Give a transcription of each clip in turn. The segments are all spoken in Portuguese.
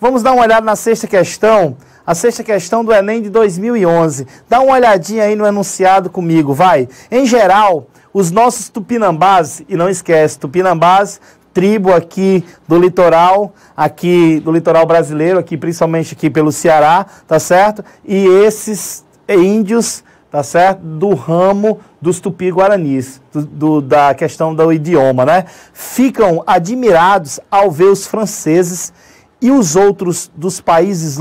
Vamos dar uma olhada na sexta questão. A sexta questão do Enem de 2011. Dá uma olhadinha aí no enunciado comigo, vai. Em geral, os nossos tupinambás, e não esquece, tupinambás, tribo aqui do litoral brasileiro, aqui principalmente aqui pelo Ceará, tá certo? E esses índios, tá certo? Do ramo dos tupi-guaranis, da questão do idioma, né? Ficam admirados ao ver os franceses e os outros dos países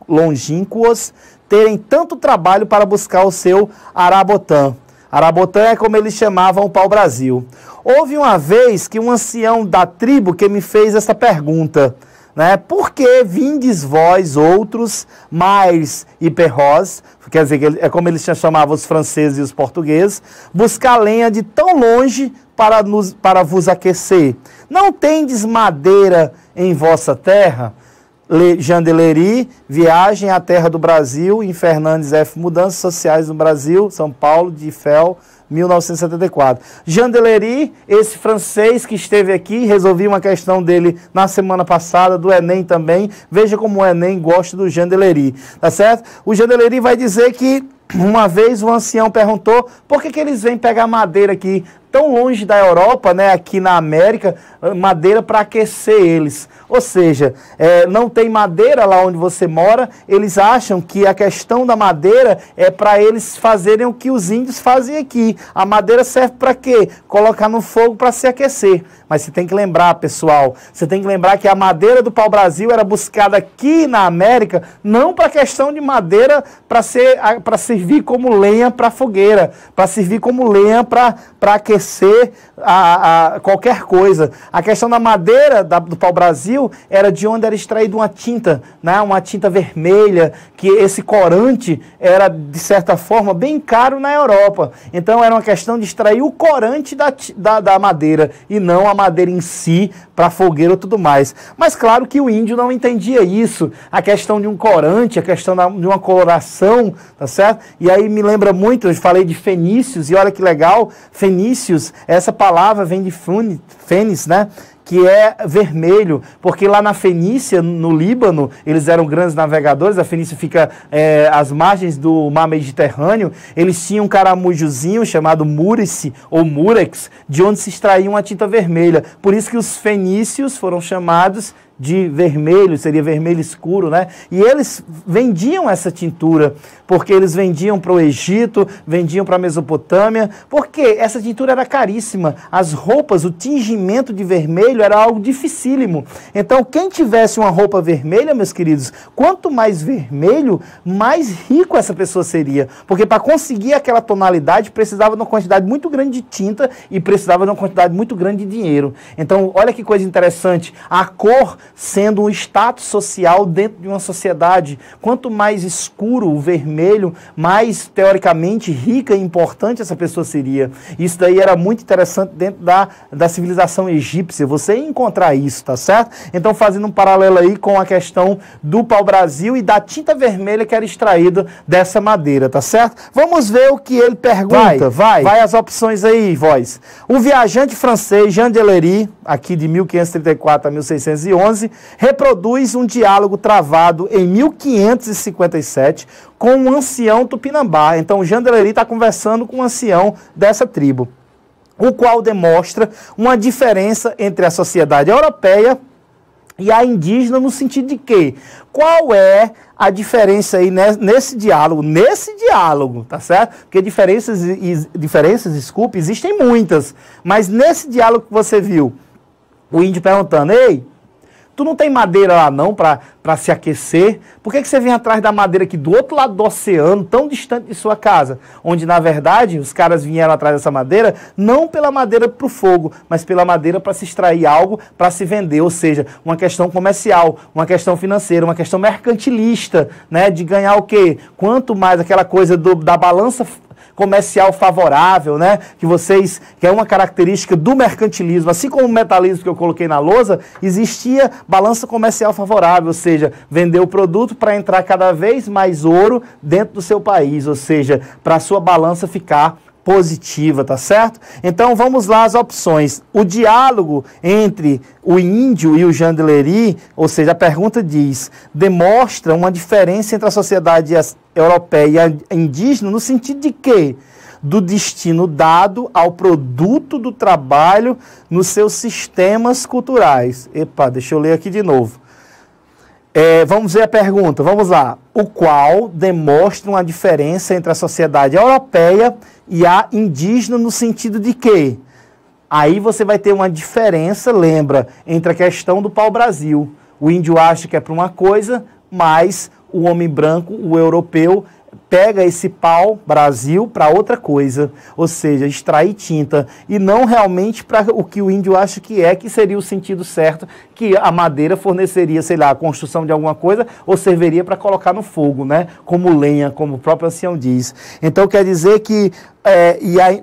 longínquos terem tanto trabalho para buscar o seu arabotã. Arabotã é como eles chamavam o pau-brasil. Houve uma vez que um ancião da tribo que me fez essa pergunta, né? Por que vindes vós outros mais hiperrós, quer dizer, é como eles chamavam os franceses e os portugueses, buscar lenha de tão longe para vos aquecer? Não tendes madeira em vossa terra? Jean Delery, Viagem à Terra do Brasil, em Fernandes F. Mudanças Sociais no Brasil, São Paulo, de Fel, 1974. Jean Delery, esse francês que esteve aqui, resolvi uma questão dele na semana passada, do Enem também. Veja como o Enem gosta do Jean Delery, tá certo? O Jean Delery vai dizer que uma vez um ancião perguntou por que eles vêm pegar madeira aqui tão longe da Europa, né, aqui na América, madeira para aquecer eles. Ou seja, não tem madeira lá onde você mora, eles acham que a questão da madeira é para eles fazerem o que os índios fazem aqui. A madeira serve para quê? Colocar no fogo para se aquecer. Mas você tem que lembrar, pessoal, você tem que lembrar que a madeira do pau-brasil era buscada aqui na América, não para questão de madeira para servir como lenha para fogueira, para servir como lenha para aquecer qualquer coisa. A questão da madeira do pau-brasil era de onde era extraída uma tinta, né? Uma tinta vermelha, que esse corante era, de certa forma, bem caro na Europa. Então era uma questão de extrair o corante da madeira e não a madeira em si para fogueira ou tudo mais. Mas claro que o índio não entendia isso, a questão de um corante, a questão de uma coloração, tá certo? E aí me lembra muito, eu falei de fenícios, e olha que legal, fenícios, essa palavra vem de fênix, né? Que é vermelho, porque lá na Fenícia, no Líbano, eles eram grandes navegadores, a Fenícia fica às margens do mar Mediterrâneo, eles tinham um caramujozinho chamado Múrice, ou Murex, de onde se extraía uma tinta vermelha. Por isso que os fenícios foram chamados de vermelho, seria vermelho escuro, né? E eles vendiam essa tintura, porque eles vendiam para o Egito, vendiam para a Mesopotâmia, porque essa tintura era caríssima. As roupas, o tingimento de vermelho era algo dificílimo. Então, quem tivesse uma roupa vermelha, meus queridos, quanto mais vermelho, mais rico essa pessoa seria. Porque para conseguir aquela tonalidade, precisava de uma quantidade muito grande de tinta e precisava de uma quantidade muito grande de dinheiro. Então, olha que coisa interessante. A cor sendo um status social dentro de uma sociedade. Quanto mais escuro o vermelho, mais teoricamente rica e importante essa pessoa seria. Isso daí era muito interessante dentro da civilização egípcia, você ia encontrar isso, tá certo? Então, fazendo um paralelo aí com a questão do pau-brasil e da tinta vermelha que era extraída dessa madeira, tá certo? Vamos ver o que ele pergunta. Vai as opções aí, voz. O viajante francês Jean Delery, aqui de 1534 a 1611, reproduz um diálogo travado em 1557 com um ancião tupinambá. Então, Jean Delery está conversando com um ancião dessa tribo, o qual demonstra uma diferença entre a sociedade europeia e a indígena no sentido de que, qual é a diferença aí nesse diálogo? Nesse diálogo, tá certo? Porque diferenças, desculpe, existem muitas, mas nesse diálogo que você viu, o índio perguntando, ei, tu não tem madeira lá não para se aquecer? Por que você vem atrás da madeira aqui do outro lado do oceano, tão distante de sua casa? Onde, na verdade, os caras vieram atrás dessa madeira, não pela madeira para o fogo, mas pela madeira para se extrair algo, para se vender. Ou seja, uma questão comercial, uma questão financeira, uma questão mercantilista, né? De ganhar o quê? Quanto mais aquela coisa da balança comercial favorável, né? Que é uma característica do mercantilismo, assim como o metalismo que eu coloquei na lousa, existia balança comercial favorável, ou seja, vender o produto para entrar cada vez mais ouro dentro do seu país, ou seja, para a sua balança ficar positiva, tá certo? Então vamos lá as opções. O diálogo entre o índio e o Jean-Deléry, ou seja, a pergunta diz, demonstra uma diferença entre a sociedade europeia e a indígena no sentido de que? Do destino dado ao produto do trabalho nos seus sistemas culturais. Epa, deixa eu ler aqui de novo. Vamos ver a pergunta, vamos lá. O qual demonstra uma diferença entre a sociedade europeia e a indígena no sentido de que? Aí você vai ter uma diferença, lembra, entre a questão do pau-brasil. O índio acha que é para uma coisa, mas o homem branco, o europeu, pega esse pau-brasil para outra coisa, ou seja, extrair tinta, e não realmente para o que o índio acha que seria o sentido certo, que a madeira forneceria, sei lá, a construção de alguma coisa, ou serviria para colocar no fogo, né? Como lenha, como o próprio ancião diz. Então quer dizer que,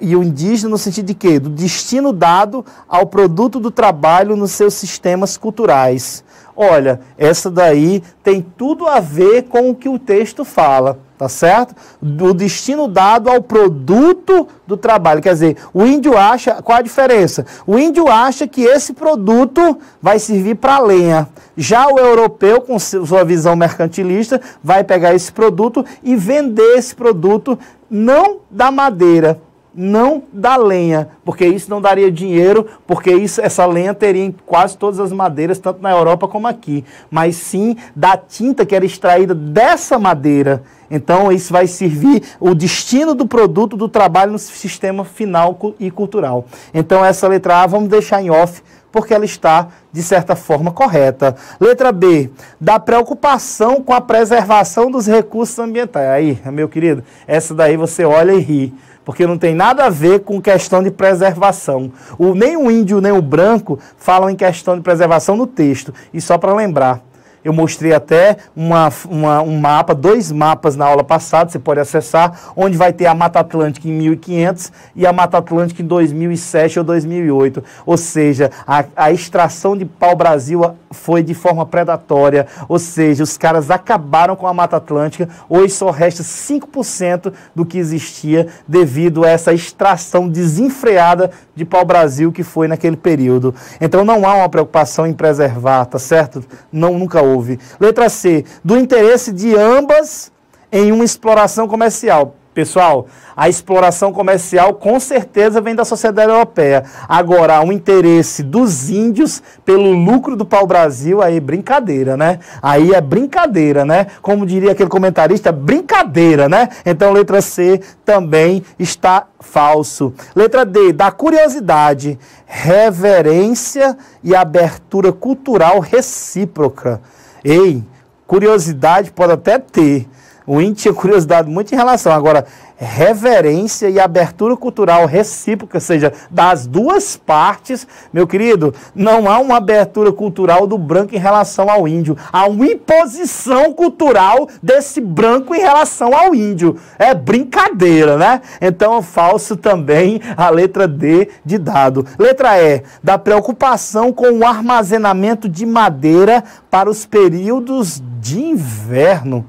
e o indígena no sentido de quê? Do destino dado ao produto do trabalho nos seus sistemas culturais. Olha, essa daí tem tudo a ver com o que o texto fala, tá certo? Do destino dado ao produto do trabalho. Quer dizer, o índio acha, qual a diferença? O índio acha que esse produto vai servir para lenha. Já o europeu, com sua visão mercantilista, vai pegar esse produto e vender esse produto não da madeira, não da lenha, porque isso não daria dinheiro, porque essa lenha teria em quase todas as madeiras, tanto na Europa como aqui, mas sim da tinta que era extraída dessa madeira. Então isso vai servir o destino do produto do trabalho no sistema final e cultural. Então essa letra A vamos deixar em off, porque ela está, de certa forma, correta. Letra B, da preocupação com a preservação dos recursos ambientais. Aí, meu querido, essa daí você olha e ri, porque não tem nada a ver com questão de preservação. Nem o índio, nem o branco falam em questão de preservação no texto. E só para lembrar, eu mostrei até um mapa, 2 mapas na aula passada, você pode acessar, onde vai ter a Mata Atlântica em 1500 e a Mata Atlântica em 2007 ou 2008. Ou seja, a extração de pau-brasil foi de forma predatória, ou seja, os caras acabaram com a Mata Atlântica, hoje só resta 5% do que existia devido a essa extração desenfreada de pau-brasil que foi naquele período. Então não há uma preocupação em preservar, tá certo? Nunca houve. Letra C, do interesse de ambas em uma exploração comercial. Pessoal, a exploração comercial com certeza vem da sociedade europeia. Agora, o interesse dos índios pelo lucro do pau-brasil, aí é brincadeira, né? Aí é brincadeira, né? Como diria aquele comentarista, brincadeira, né? Então, letra C também está falso. Letra D, da curiosidade, reverência e abertura cultural recíproca. Ei, curiosidade pode até ter. O índio tinha curiosidade muito em relação. Agora, reverência e abertura cultural recíproca, ou seja, das duas partes, meu querido, não há uma abertura cultural do branco em relação ao índio. Há uma imposição cultural desse branco em relação ao índio. É brincadeira, né? Então, falso também a letra D de dado. Letra E, da preocupação com o armazenamento de madeira para os períodos de inverno.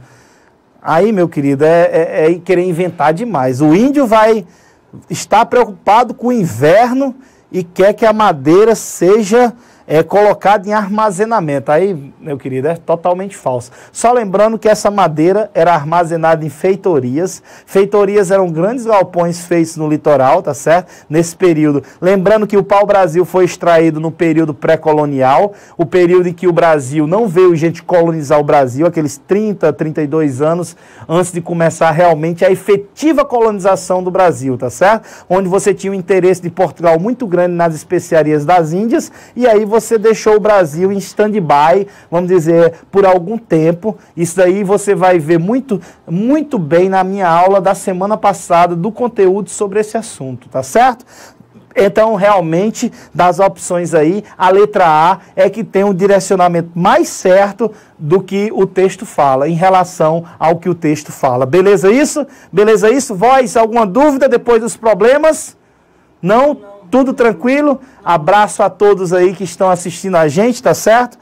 Aí, meu querido, é querer inventar demais. O índio vai estar preocupado com o inverno e quer que a madeira seja colocada em armazenamento. Aí, meu querido, é totalmente falso. Só lembrando que essa madeira era armazenada em feitorias. Feitorias eram grandes galpões feitos no litoral, tá certo? Nesse período. Lembrando que o pau-brasil foi extraído no período pré-colonial, o período em que o Brasil não veio gente colonizar o Brasil, aqueles 30, 32 anos antes de começar realmente a efetiva colonização do Brasil, tá certo? Onde você tinha um interesse de Portugal muito grande nas especiarias das Índias, e aí você deixou o Brasil em stand-by, vamos dizer, por algum tempo. Isso daí você vai ver muito, muito bem na minha aula da semana passada do conteúdo sobre esse assunto, tá certo? Então, realmente, das opções aí, a letra A é que tem um direcionamento mais certo do que o texto fala, em relação ao que o texto fala. Beleza isso? Beleza isso? Voz, alguma dúvida depois dos problemas? Não? Tudo tranquilo? Abraço a todos aí que estão assistindo a gente, tá certo?